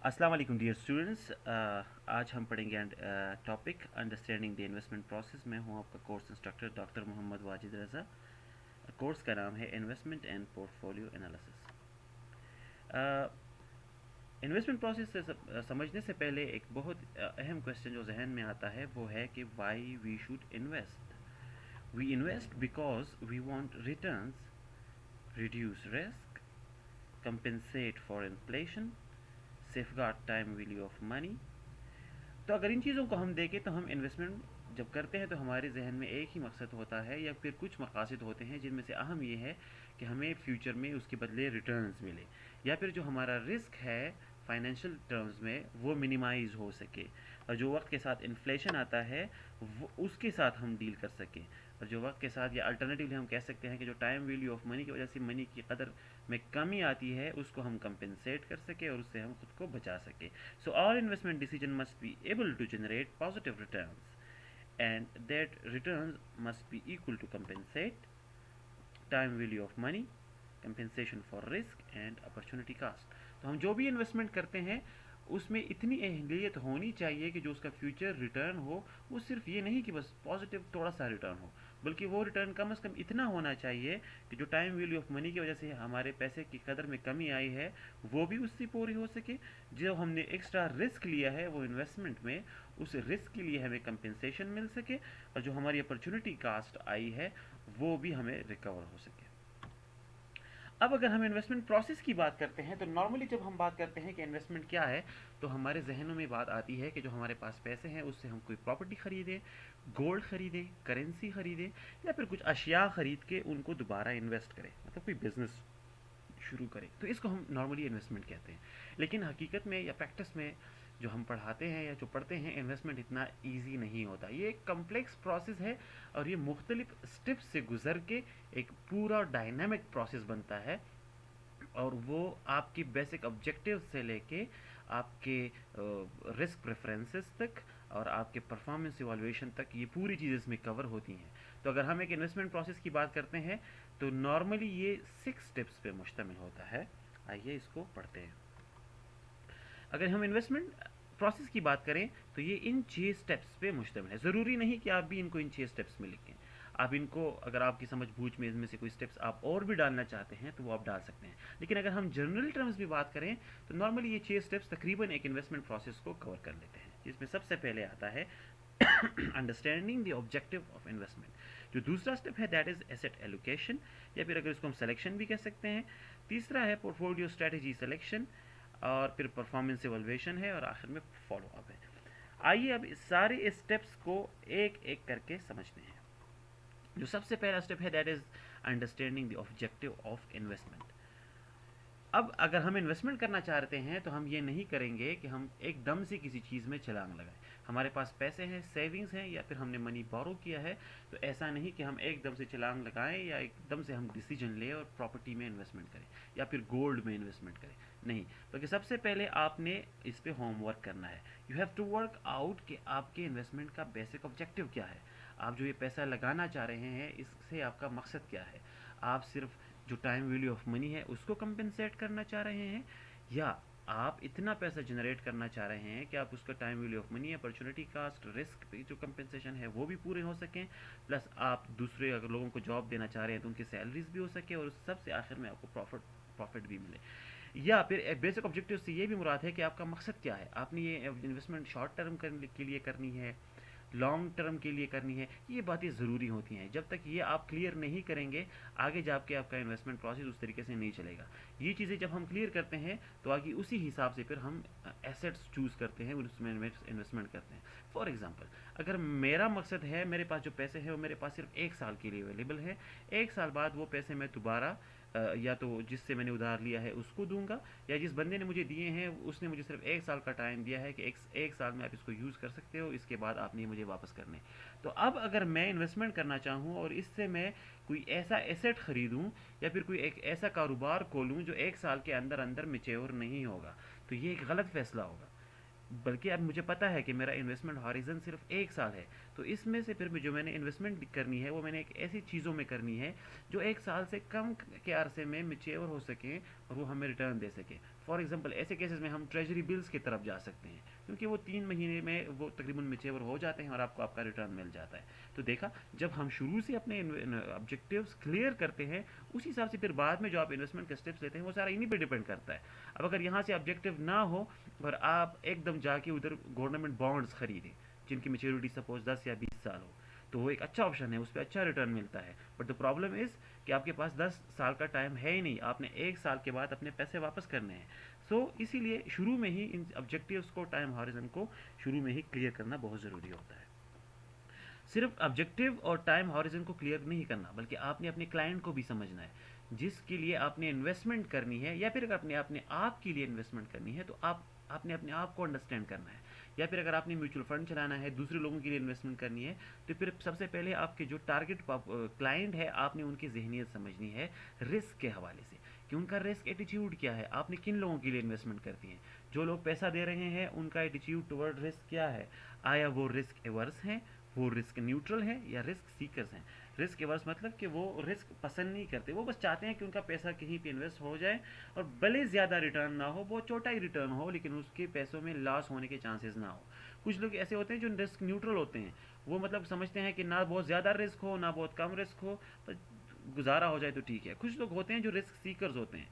अस्सलाम वालेकुम dear students. आज हम पढ़ेंगे topic understanding the investment process. मैं हूं आपका course instructor doctor Mohammad Wajid Raza. Course का नाम है investment and portfolio analysis. Investment process से समझने से पहले एक बहुत अहम क्वेश्चन जो जहन में आता है वो है कि why we should invest. We invest because we want returns, reduce risk, compensate for inflation, safeguard time value of money। तो अगर इन चीज़ों को हम देखें तो हम इन्वेस्टमेंट जब करते हैं तो हमारे जहन में एक ही मकसद होता है या फिर कुछ मकासद होते हैं, जिनमें से अहम ये है कि हमें फ्यूचर में उसके बदले रिटर्न्स मिले या फिर जो हमारा रिस्क है फाइनेंशियल टर्म्स में वो मिनिमाइज हो सके, और जो वक्त के साथ इन्फ्लेशन आता है वो उसके साथ हम डील कर सकें, और जो वक्त के साथ या अल्टरनेटिवली हम कह सकते हैं कि जो टाइम वैल्यू ऑफ मनी की वजह से मनी की कदर में कमी आती है उसको हम कंपेंसेट कर सके और उससे हम खुद को बचा सके। So our investment decision must be able to generate positive returns, and that returns must be equal to compensate time value of money, compensation for risk and opportunity cost। तो हम जो भी इन्वेस्टमेंट करते हैं उसमें इतनी अहलियत होनी चाहिए कि जो उसका फ्यूचर रिटर्न हो वो सिर्फ ये नहीं कि बस पॉजिटिव थोड़ा सा रिटर्न हो, बल्कि वो रिटर्न कम से कम इतना होना चाहिए कि जो टाइम वैल्यू ऑफ मनी की वजह से हमारे पैसे की कदर में कमी आई है वो भी उससे पूरी हो सके। जो हमने एक्स्ट्रा रिस्क लिया है वो इन्वेस्टमेंट में, उस रिस्क के लिए हमें कंपेंसेशन मिल सके, और जो हमारी अपॉर्चुनिटी कास्ट आई है वो भी हमें रिकवर हो सके। अब अगर हम इन्वेस्टमेंट प्रोसेस की बात करते हैं तो नॉर्मली जब हम बात करते हैं कि इन्वेस्टमेंट क्या है तो हमारे जहनों में बात आती है कि जो हमारे पास पैसे हैं उससे हम कोई प्रॉपर्टी खरीदें, गोल्ड खरीदें, करेंसी खरीदें, या फिर कुछ अशिया खरीद के उनको दोबारा इन्वेस्ट करें, मतलब कोई बिजनेस शुरू करें, तो इसको हम नॉर्मली इन्वेस्टमेंट कहते हैं। लेकिन हकीकत में या प्रैक्टिस में जो हम पढ़ाते हैं या जो पढ़ते हैं, इन्वेस्टमेंट इतना ईजी नहीं होता। ये एक कम्प्लेक्स प्रोसेस है और ये मुख्तलिफ स्टेप्स से गुजर के एक पूरा डायनामिक प्रोसेस बनता है, और वो आपकी बेसिक ऑब्जेक्टिव से लेके आपके रिस्क प्रेफरेंसेस तक और आपके परफॉर्मेंस इवैल्यूएशन तक ये पूरी चीज़ें इसमें कवर होती हैं। तो अगर हम एक इन्वेस्टमेंट प्रोसेस की बात करते हैं तो नॉर्मली ये 6 स्टेप्स पे मुश्तमिल होता है। आइए इसको पढ़ते हैं। अगर हम इन्वेस्टमेंट प्रोसेस की बात करें तो ये इन 6 स्टेप्स पे मुश्तमिल है। ज़रूरी नहीं कि आप भी इनको इन 6 स्टेप्स में लिखें, आप इनको अगर आपकी समझ बूझ में इनमें से कोई स्टेप्स आप और भी डालना चाहते हैं तो वो आप डाल सकते हैं। लेकिन अगर हम जनरल टर्म्स में बात करें तो नॉर्मली ये 6 स्टेप्स तकरीबन एक इन्वेस्टमेंट प्रोसेस को कवर कर लेते हैं, जिसमें सबसे पहले आता है understanding the objective of investment. जो दूसरा स्टेप है दैट इज एसेट एलोकेशन, या फिर अगर इसको हम सिलेक्शन भी कह सकते हैं। तीसरा है पोर्टफोलियो स्ट्रेटजी सिलेक्शन, और फिर परफॉर्मेंस इवैल्यूएशन है, और आखिर में फॉलो अप है। आइए अब इस सारे स्टेप्स को एक एक करके समझते हैं। जो सबसे पहला स्टेप है that is understanding the objective of investment. अब अगर हम इन्वेस्टमेंट करना चाहते हैं तो हम ये नहीं करेंगे कि हम एकदम से किसी चीज़ में छलांग लगाएं। हमारे पास पैसे हैं, सेविंग्स हैं, या फिर हमने मनी बोरो किया है, तो ऐसा नहीं कि हम एकदम से छलांग लगाएं या एकदम से हम डिसीजन लें और प्रॉपर्टी में इन्वेस्टमेंट करें या फिर गोल्ड में इन्वेस्टमेंट करें। नहीं, बल्कि सबसे पहले आपने इस पर होमवर्क करना है। You have to work out कि आपके इन्वेस्टमेंट का बेसिक ऑब्जेक्टिव क्या है। आप जो ये पैसा लगाना चाह रहे हैं इससे आपका मकसद क्या है। आप सिर्फ जो टाइम वैल्यू ऑफ मनी है उसको कंपेंसेट करना चाह रहे हैं, या आप इतना पैसा जनरेट करना चाह रहे हैं कि आप उसका time value of money, opportunity cost, risk पे जो कंपेंसेशन है वो भी पूरे हो सकें, प्लस आप दूसरे अगर लोगों को जॉब देना चाह रहे हैं तो उनकी सैलरीज भी हो सके और सबसे आखिर में आपको प्रॉफिट भी मिले। या फिर बेसिक ऑब्जेक्टिव से ये भी मुराद है कि आपका मकसद क्या है। आपने ये इन्वेस्टमेंट शॉर्ट टर्म के लिए करनी है, लॉन्ग टर्म के लिए करनी है, ये बातें ज़रूरी होती हैं। जब तक ये आप क्लियर नहीं करेंगे आगे जाके आपका इन्वेस्टमेंट प्रोसेस उस तरीके से नहीं चलेगा। ये चीज़ें जब हम क्लियर करते हैं तो आगे उसी हिसाब से फिर हम एसेट्स चूज़ करते हैं, उसमें इन्वेस्टमेंट करते हैं। फॉर एग्जांपल, अगर मेरा मकसद है, मेरे पास जो पैसे हैं वो मेरे पास सिर्फ 1 साल के लिए अवेलेबल है, 1 साल बाद वो पैसे मैं दोबारा या तो जिससे मैंने उधार लिया है उसको दूंगा, या जिस बंदे ने मुझे दिए हैं उसने मुझे सिर्फ 1 साल का टाइम दिया है कि एक साल में आप इसको यूज़ कर सकते हो, इसके बाद आपने मुझे वापस करने। तो अब अगर मैं इन्वेस्टमेंट करना चाहूँ और इससे मैं कोई ऐसा एसेट खरीदूँ या फिर कोई एक ऐसा कारोबार खोलूँ जो 1 साल के अंदर अंदर मेच्योर नहीं होगा, तो ये एक गलत फैसला होगा। बल्कि अब मुझे पता है कि मेरा इन्वेस्टमेंट हॉरिजन सिर्फ 1 साल है, तो इसमें से फिर जो मैंने इन्वेस्टमेंट करनी है वो मैंने एक ऐसी चीज़ों में करनी है जो 1 साल से कम के अरसे में मिच्योर हो सकें और वो हमें रिटर्न दे सके। फॉर एग्जांपल ऐसे केसेस में हम ट्रेजरी बिल्स की तरफ जा सकते हैं, क्योंकि वो 3 महीने में वो तकरीबन मिच्योर हो जाते हैं और आपको आपका रिटर्न मिल जाता है। तो देखा, जब हम शुरू से अपने ऑब्जेक्टिव्स क्लियर करते हैं, उसी हिसाब से फिर बाद में जो आप इन्वेस्टमेंट के स्टेप्स लेते हैं वो सारा इन्हीं पे डिपेंड करता है। अब अगर यहाँ से ऑब्जेक्टिव ना हो और आप एकदम जाके उधर गवर्नमेंट बॉन्ड्स खरीदें जिनकी मेच्योरिटी सपोज 10 या 20 साल हो, तो वो एक अच्छा ऑप्शन है, उस पर अच्छा रिटर्न मिलता है। बट द प्रॉब्लम इज़ कि आपके पास 10 साल का टाइम है ही नहीं, आपने 1 साल के बाद अपने पैसे वापस करने हैं। इसीलिए शुरू में ही इन ऑब्जेक्टिव्स को, टाइम हॉरिजन को शुरू में ही क्लियर करना बहुत ज़रूरी होता है। सिर्फ ऑब्जेक्टिव और टाइम हॉरिजन को क्लियर नहीं करना, बल्कि आपने अपने क्लाइंट को भी समझना है जिसके लिए आपने इन्वेस्टमेंट करनी है, या फिर अगर अपने अपने आप के लिए इन्वेस्टमेंट करनी है तो आपने अपने आप को अंडरस्टैंड करना है। या फिर अगर आपने म्यूचुअल फंड चलाना है, दूसरे लोगों के लिए इन्वेस्टमेंट करनी है, तो फिर सबसे पहले आपके जो टारगेट क्लाइंट है आपने उनकी जहनीत समझनी है रिस्क के हवाले से, कि उनका रिस्क एटीट्यूड क्या है, आपने किन लोगों के लिए इन्वेस्टमेंट करती हैं। जो लोग पैसा दे रहे हैं उनका एटीट्यूड टुवर्ड रिस्क क्या है, आया वो रिस्क एवर्स हैं, वो रिस्क न्यूट्रल है, या रिस्क सीकर्स हैं। रिस्क एवर्स मतलब कि वो रिस्क पसंद नहीं करते, वो बस चाहते हैं कि उनका पैसा कहीं पे इन्वेस्ट हो जाए और भले ज़्यादा रिटर्न ना हो, बहुत छोटा ही रिटर्न हो, लेकिन उसके पैसों में लॉस होने के चांसेस ना हो। कुछ लोग ऐसे होते हैं जो रिस्क न्यूट्रल होते हैं, वो मतलब समझते हैं कि ना बहुत ज़्यादा रिस्क हो ना बहुत कम रिस्क हो, पर गुजारा हो जाए तो ठीक है। कुछ लोग होते हैं जो रिस्क सीकर्स होते हैं,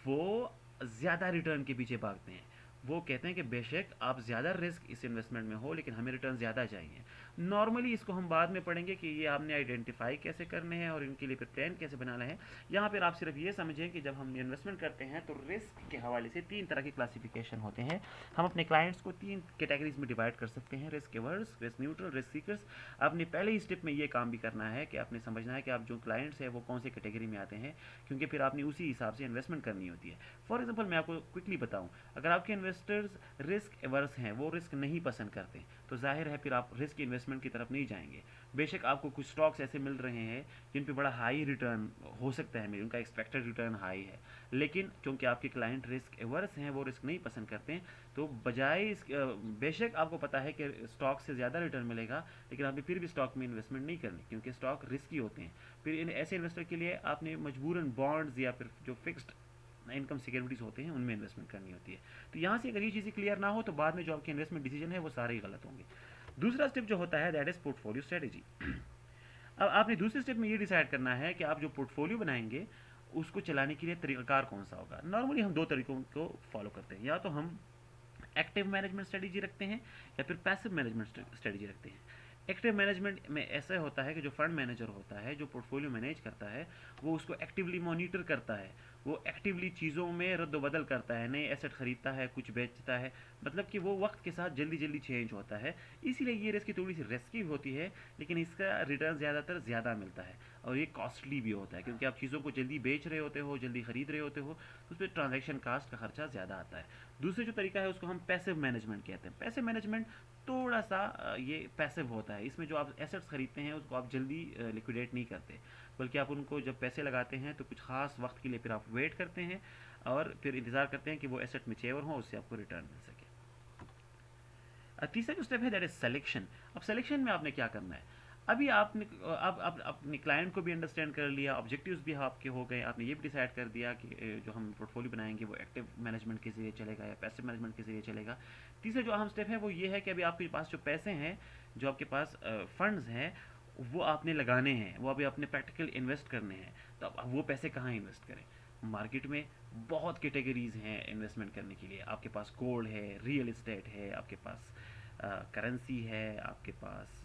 वो ज़्यादा रिटर्न के पीछे भागते हैं। वो कहते हैं कि बेशक आप ज़्यादा रिस्क इस इन्वेस्टमेंट में हो, लेकिन हमें रिटर्न ज़्यादा चाहिए। नॉर्मली इसको हम बाद में पढ़ेंगे कि ये आपने आइडेंटिफाई कैसे करने हैं और इनके लिए फिर प्लान कैसे बनाना है। यहाँ पर आप सिर्फ ये समझें कि जब हम इन्वेस्टमेंट करते हैं तो रिस्क के हवाले से 3 तरह की क्लासिफिकेशन होते हैं। हम अपने क्लाइंट्स को 3 कैटेगरीज में डिवाइड कर सकते हैं, risk averse, risk neutral, risk seekers. आपने पहले ही स्टेप में ये काम भी करना है कि आपने समझना है कि आप जो क्लाइंट्स हैं वो कौन सी कैटेगरी में आते हैं, क्योंकि फिर आपने उसी हिसाब से इन्वेस्टमेंट करनी होती है। फॉर एग्जाम्पल मैं आपको क्विकली बताऊँ, अगर आपके इन्वेस्टर्स रिस्क एवर्स हैं, वो रिस्क नहीं पसंद करते, तो जाहिर है फिर आप रिस्क इन्वेस्टमेंट की तरफ नहीं जाएंगे। बेशक आपको कुछ स्टॉक्स ऐसे मिल रहे हैं जिन पे बड़ा हाई रिटर्न हो सकता है, उनका एक्सपेक्टेड रिटर्न हाई है, लेकिन क्योंकि आपके क्लाइंट रिस्क एवर्स हैं, वो रिस्क नहीं पसंद करते हैं, तो बजाय बेशक आपको पता है कि स्टॉक से ज़्यादा रिटर्न मिलेगा, लेकिन आपने फिर भी स्टॉक में इन्वेस्टमेंट नहीं करनी, क्योंकि स्टॉक रिस्की होते हैं। फिर इन ऐसे इन्वेस्टर के लिए आपने मजबूरन बॉन्ड्स या फिर जो फिक्स्ड इनकम सिक्योरिटीज़ होते हैं उनमें इन्वेस्टमेंट करनी होती है। तो यहाँ से अगर ये चीज़ें क्लियर ना हो तो बाद में जो आपके इन्वेस्टमेंट डिसीजन है वो सारे ही गलत होंगे। दूसरा स्टेप जो होता है दैट इज़ पोर्टफोलियो स्ट्रेटेजी। अब आपने दूसरे स्टेप में ये डिसाइड करना है कि आप जो पोर्टफोलियो बनाएंगे उसको चलाने के लिए तरीकाकार कौन सा होगा। नॉर्मली हम 2 तरीकों को फॉलो करते हैं, या तो हम एक्टिव मैनेजमेंट स्ट्रेटेजी रखते हैं या फिर पैसिव मैनेजमेंट स्ट्रेटेजी रखते हैं। एक्टिव मैनेजमेंट में ऐसा होता है कि जो फंड मैनेजर होता है, जो पोर्टफोलियो मैनेज करता है, वो उसको एक्टिवली मॉनिटर करता है, वो एक्टिवली चीज़ों में रद्द-बदल करता है, नए एसेट खरीदता है, कुछ बेचता है, मतलब कि वो वक्त के साथ जल्दी जल्दी चेंज होता है। इसलिए ये रिस्क थोड़ी सी रिस्की होती है, लेकिन इसका रिटर्न ज़्यादातर ज़्यादा मिलता है और ये कॉस्टली भी होता है, क्योंकि आप चीज़ों को जल्दी बेच रहे होते हो, जल्दी खरीद रहे होते हो, तो उस पर ट्रांजेक्शन कास्ट का खर्चा ज़्यादा आता है। दूसरा जो तरीका है उसको हम पैसिव मैनेजमेंट कहते हैं। पैसिव मैनेजमेंट थोड़ा सा ये पैसिव होता है, इसमें जो आप एसेट्स खरीदते हैं उसको आप जल्दी लिक्विडेट नहीं करते, बल्कि आप उनको जब पैसे लगाते हैं तो कुछ खास वक्त के लिए फिर आप वेट करते हैं और फिर इंतज़ार करते हैं कि वो एसेट मैच्योर हो, उससे आपको रिटर्न मिल सके। तीसरा जो स्टेप है दैट इज सिलेक्शन। अब सिलेक्शन में आपने क्या करना है, अभी आपने अब अपने क्लाइंट को भी अंडरस्टैंड कर लिया, ऑब्जेक्टिव्स भी आपके हो गए, आपने ये भी डिसाइड कर दिया कि जो हम पोर्टफोलियो बनाएंगे वो एक्टिव मैनेजमेंट के जरिए चलेगा या पैसिव मैनेजमेंट के जरिए चलेगा। तीसरा जो अहम स्टेप है वो ये है कि अभी आपके पास जो पैसे हैं, जो आपके पास फंड्स हैं, वो आपने लगाने हैं, वो अभी अपने प्रैक्टिकल इन्वेस्ट करने हैं। तो अब वो पैसे कहाँ इन्वेस्ट करें। मार्केट में बहुत कैटेगरीज हैं इन्वेस्टमेंट करने के लिए। आपके पास गोल्ड है, रियल इस्टेट है, आपके पास करेंसी है, आपके पास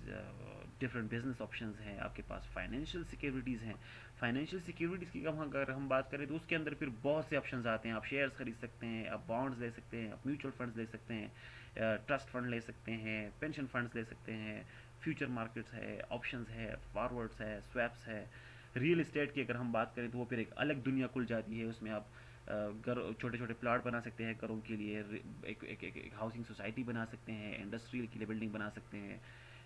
डिफरेंट बिजनेस ऑप्शंस हैं, आपके पास फाइनेंशियल सिक्योरिटीज़ हैं। फाइनेंशियल सिक्योरिटीज़ की अगर हम बात करें तो उसके अंदर फिर बहुत से ऑप्शंस आते हैं। आप शेयर्स खरीद सकते हैं, आप बॉन्ड्स ले सकते हैं, आप म्यूचुअल फंड्स ले सकते हैं, ट्रस्ट फंड ले सकते हैं, पेंशन फंड्स ले सकते हैं, फ्यूचर मार्केट्स है, ऑप्शंस है, फॉरवर्ड्स है, स्वैप्स है। रियल इस्टेट की अगर हम बात करें तो वो फिर एक अलग दुनिया खुल जाती है। उसमें आप घर, छोटे छोटे प्लाट बना सकते हैं घरों के लिए, एक हाउसिंग सोसाइटी बना सकते हैं, इंडस्ट्रियल के लिए बिल्डिंग बना सकते हैं,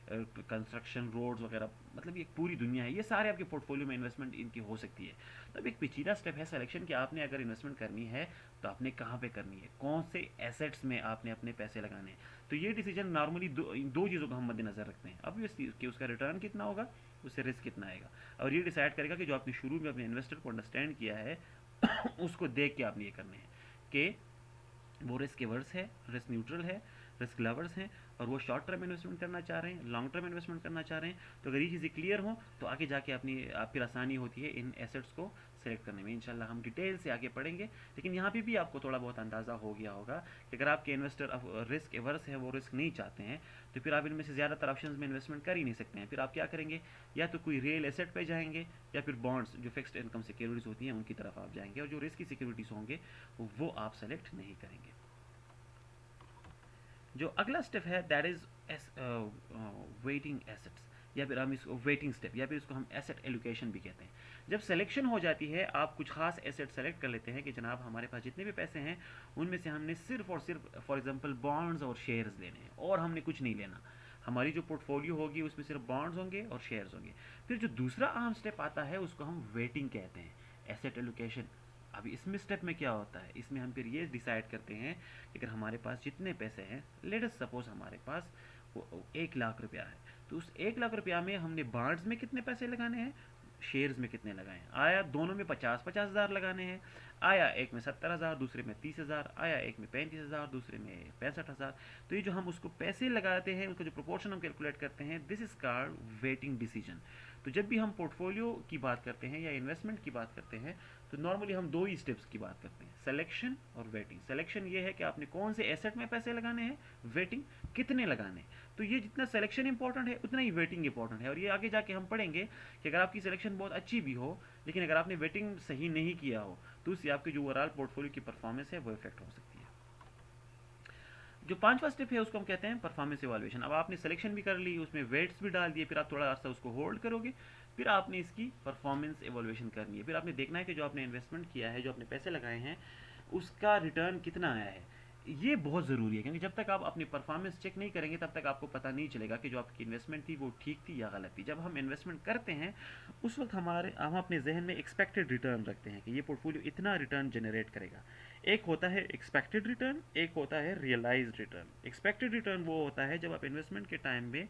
कंस्ट्रक्शन, रोड्स वगैरह, मतलब ये पूरी दुनिया है, ये सारे आपके पोर्टफोलियो में इन्वेस्टमेंट इनकी हो सकती है। तो अब एक पेचीदा स्टेप है सिलेक्शन कि आपने अगर इन्वेस्टमेंट करनी है तो आपने कहाँ पे करनी है, कौन से एसेट्स में आपने अपने पैसे लगाने हैं। तो ये डिसीजन नॉर्मली दो चीज़ों का हम मद्देनजर रखते हैं, ऑब्वियसली कि उसका रिटर्न कितना होगा, उससे रिस्क कितना आएगा, और ये डिसाइड करेगा कि जो आपने शुरू में अपने इन्वेस्टर को अंडरस्टैंड किया है उसको देख के आपने ये करने हैं कि वो रिस्क एवर्स है, रिस्क न्यूट्रल है, रिस्क लवर्स हैं, और वो शॉर्ट टर्म इन्वेस्टमेंट करना चाह रहे हैं, लॉन्ग टर्म इन्वेस्टमेंट करना चाह रहे हैं। तो अगर ये चीज़ें क्लियर हों तो आगे जाके आप फिर आसानी होती है इन एसेट्स को सेलेक्ट करने में। इंशाल्लाह हम डिटेल से आगे पढ़ेंगे, लेकिन यहाँ पे भी आपको थोड़ा बहुत अंदाज़ा हो गया होगा कि अगर आपके इन्वेस्टर रिस्क एवर्स है, वो रिस्क नहीं चाहते हैं, तो फिर आप इनमें से ज़्यादातर ऑप्शन में इन्वेस्टमेंट कर ही नहीं सकते हैं। फिर आप क्या करेंगे, या तो कोई रियल एसेट पे जाएंगे, या फिर बॉन्ड्स जो फिक्स्ड इनकम सिक्योरिटीज़ होती हैं उनकी तरफ आप जाएंगे, और जो रिस्क की सिक्योरिटीज़ होंगे वो आप सेलेक्ट नहीं करेंगे। जो अगला स्टेप है दैट इज वेटिंग एसेट्स, या फिर हम इसको वेटिंग स्टेप, या फिर इसको हम एसेट एलोकेशन भी कहते हैं। जब सिलेक्शन हो जाती है, आप कुछ खास एसेट सेलेक्ट कर लेते हैं कि जनाब हमारे पास जितने भी पैसे हैं उनमें से हमने सिर्फ और सिर्फ फॉर एग्जांपल बॉन्ड्स और शेयर्स लेने हैं, और हमने कुछ नहीं लेना। हमारी जो पोर्टफोलियो होगी उसमें सिर्फ बॉन्ड्स होंगे और शेयर्स होंगे। फिर जो दूसरा अहम स्टेप आता है उसको हम वेटिंग कहते हैं, एसेट एलोकेशन। अभी इसमें स्टेप में क्या होता है, इसमें हम फिर ये डिसाइड करते हैं कि अगर हमारे पास जितने पैसे हैं, लेट अस सपोज हमारे पास वो 1 लाख रुपया है, तो उस 1 लाख रुपया में हमने बॉन्ड्स में कितने पैसे लगाने हैं, शेयर्स में कितने लगाए हैं, आया दोनों में 50-50 हज़ार लगाने हैं, आया एक में 70 हज़ार, दूसरे में 30 हज़ार, आया एक में 35 हज़ार, दूसरे में 65 हज़ार। तो ये जो हम उसको पैसे लगाते हैं, उसका जो प्रोपोर्शन हम कैलकुलेट करते हैं, this is called waiting decision. तो जब भी हम पोर्टफोलियो की बात करते हैं या इन्वेस्टमेंट की बात करते हैं, तो नॉर्मली हम दो ही स्टेप्स की बात करते हैं, सिलेक्शन और वेटिंग। सिलेक्शन ये है कि आपने कौन से एसेट में पैसे लगाने हैं, वेटिंग कितने लगाने हैं। तो ये जितना सिलेक्शन इंपॉर्टेंट है उतना ही वेटिंग इंपॉर्टेंट है, और ये आगे जाके हम पढ़ेंगे कि अगर आपकी सिलेक्शन बहुत अच्छी भी हो, लेकिन अगर आपने वेटिंग सही नहीं किया हो तो उससे आपकी जो ओवरऑल पोर्टफोलियो की परफॉर्मेंस है वो इफेक्ट हो सकती है। जो पांचवा स्टेप है उसको हम कहते हैं परफॉर्मेंस इवैल्यूएशन। अब आपने सिलेक्शन भी कर ली, उसमें वेट्स भी डाल दिए, फिर आप थोड़ा अर्सा उसको होल्ड करोगे, फिर आपने इसकी परफॉर्मेंस इवैल्यूएशन करनी है। फिर आपने देखना है कि जो आपने इन्वेस्टमेंट किया है, जो आपने पैसे लगाए हैं, उसका रिटर्न कितना आया है। ये बहुत ज़रूरी है, क्योंकि जब तक आप अपनी परफॉर्मेंस चेक नहीं करेंगे तब तक आपको पता नहीं चलेगा कि जो आपकी इन्वेस्टमेंट थी वो ठीक थी या गलत थी। जब हम इन्वेस्टमेंट करते हैं उस वक्त हम अपने जहन में एक्सपेक्टेड रिटर्न रखते हैं कि ये पोर्टफोलियो इतना रिटर्न जनरेट करेगा। एक होता है एक्सपेक्टेड रिटर्न, एक होता है रियलाइज्ड रिटर्न। एक्सपेक्टेड रिटर्न वो होता है जब आप इन्वेस्टमेंट के टाइम में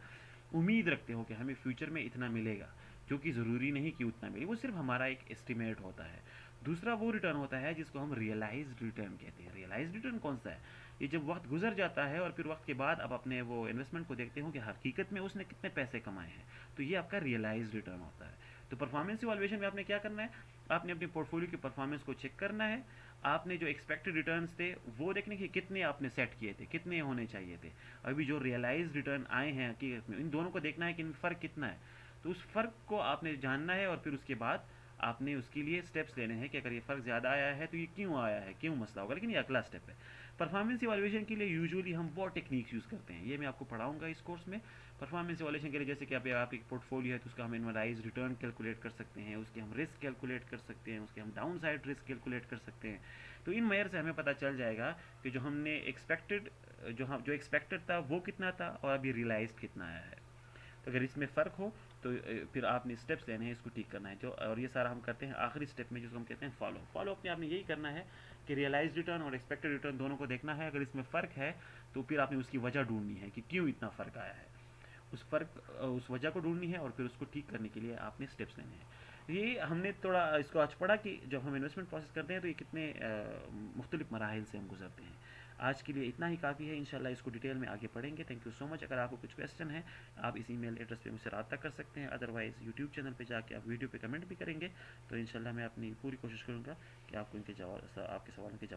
उम्मीद रखते हो कि हमें फ्यूचर में इतना मिलेगा, जो कि ज़रूरी नहीं कि उतना मिले, वो सिर्फ हमारा एक एस्टिमेट होता है। दूसरा वो रिटर्न होता है जिसको हम रियलाइज्ड रिटर्न कहते हैं। रियलाइज्ड रिटर्न कौन सा है, ये जब वक्त गुजर जाता है और फिर वक्त के बाद आप अपने वो इन्वेस्टमेंट को देखते हो कि हकीकत में उसने कितने पैसे कमाए हैं, तो ये आपका रियलाइज्ड रिटर्न होता है। तो परफॉर्मेंस इवैल्यूएशन में आपने क्या करना है, आपने अपने पोर्टफोलियो की परफॉर्मेंस को चेक करना है, आपने जो एक्सपेक्टेड रिटर्न्स थे वो देखने के कितने आपने सेट किए थे, कितने होने चाहिए थे, अभी जो रियलाइज्ड रिटर्न आए हैं हकीकत में, इन दोनों को देखना है कि इनमें फ़र्क कितना है। तो उस फ़र्क को आपने जानना है, और फिर उसके बाद आपने उसके लिए स्टेप्स लेने हैं कि अगर ये फ़र्क ज़्यादा आया है तो ये क्यों आया है, क्यों मसला होगा। लेकिन ये अगला स्टेप है। परफॉर्मेंस इवैल्यूएशन के लिए यूजुअली हम वो टेक्निक्स यूज़ करते हैं, ये मैं आपको पढ़ाऊंगा इस कोर्स में। परफॉर्मेंस इवैल्यूएशन के लिए जैसे कि आप एक पोर्टफोलियो है तो उसका हम एनुअलाइज रिटर्न कैलकुलेट कर सकते हैं, उसके हम रिस्क कैलकुलेट कर सकते हैं, उसके हम डाउन साइड रिस्क कैलकुलेट कर सकते हैं। तो इन मेयर से हमें पता चल जाएगा कि जो हमने एक्सपेक्टेड जो एक्सपेक्टेड था वो कितना था और अभी रियलाइज कितना आया है। तो अगर इसमें फ़र्क हो तो फिर आपने स्टेप्स लेने हैं, इसको ठीक करना है। जो और ये सारा हम करते हैं आखिरी स्टेप में, जिसको हम कहते हैं फॉलो। फॉलो अपने आपने यही करना है कि रियलाइज रिटर्न और एक्सपेक्टेड रिटर्न दोनों को देखना है। अगर इसमें फ़र्क है तो फिर आपने उसकी वजह ढूंढनी है कि क्यों इतना फ़र्क आया है, उस वजह को ढूंढनी है, और फिर उसको ठीक करने के लिए आपने स्टेप्स लेने हैं। ये हमने थोड़ा इसको आज पढ़ा कि जब हम इन्वेस्टमेंट प्रोसेस करते हैं तो ये कितने मुख्तलिफ मराहिल से हम गुजरते हैं। आज के लिए इतना ही काफ़ी है, इंशाल्लाह इसको डिटेल में आगे पढ़ेंगे। Thank you so much. अगर आपको कुछ क्वेश्चन है आप इस ईमेल एड्रेस पे मुझसे रब्ता कर सकते हैं, अदरवाइज़ यूट्यूब चैनल पे जाके आप वीडियो पे कमेंट भी करेंगे, तो इंशाल्लाह मैं अपनी पूरी कोशिश करूँगा कि आपको आपके सवालों के जवाब